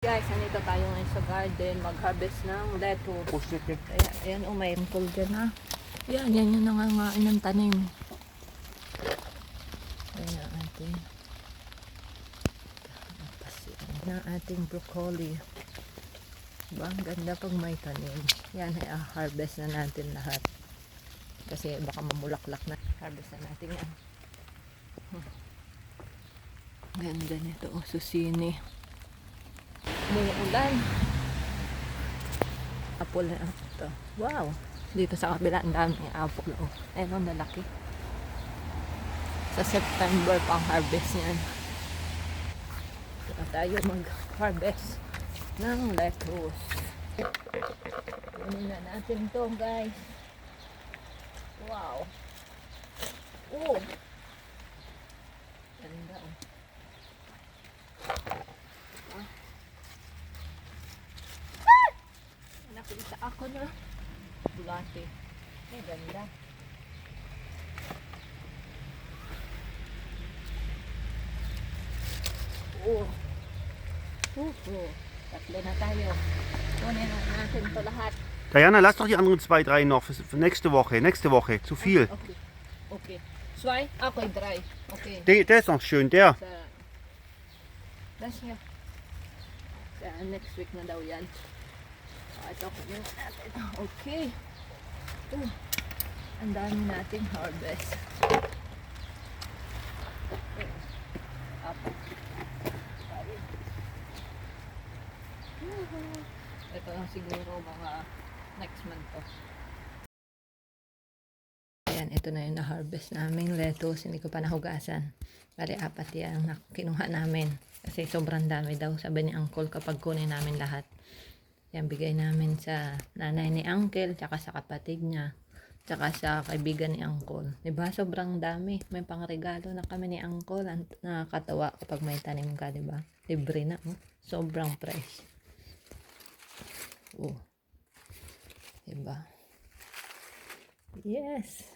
Guys, nandito tayo ngayon sa garden, mag-harvest ng lettuce. Ayan, may tungkol dyan ha. Yan yung nangangain ng tanim. Ayan ang ating broccoli. Diba? Ang ganda pag may tanim. Yan, harvest na natin lahat. Kasi baka mamulaklak na. Harvest na natin yan. Ganda nito, susini. Umuulan. Apple na ito. Wow! Dito sa kabila, ang daming apple. Oh. Ayun, ang lalaki. Sa September pang harvest yan. Saka tayo mag-harvest ng lettuce. Kunin na natin to, guys. Wow! Oh! Ganda, oh. Nakita ako na bulate. Ay, ganda. Oh. Tatlo na tayo. Kunin na natin to lahat. Diana, lass doch die anderen 2, 3 noch für nächste Woche. Nächste Woche, zu viel. Okay. Zwei? Okay, 3. Okay. Der ist noch schön, der. Das hier. Next week na daw yan. Ito ko yun natin. Okay. Ang dami nating harvest. Ito lang siguro mga next month to. Ayan, ito na yung na-harvest namin lettuce. Hindi ko pa nahugasan. Bali, 4 yan na kinuha namin. Kasi sobrang dami daw, sabi ni Uncle kapag kunin namin lahat. Yan, bigay namin sa nanay ni Uncle, tsaka sa kapatid niya, tsaka sa kaibigan ni Uncle. Diba? Sobrang dami. May pangregalo na kami ni Uncle. Nakakatawa kapag may tanim ka, diba? Libre na, oh. Sobrang fresh. Oh. Diba? Yes!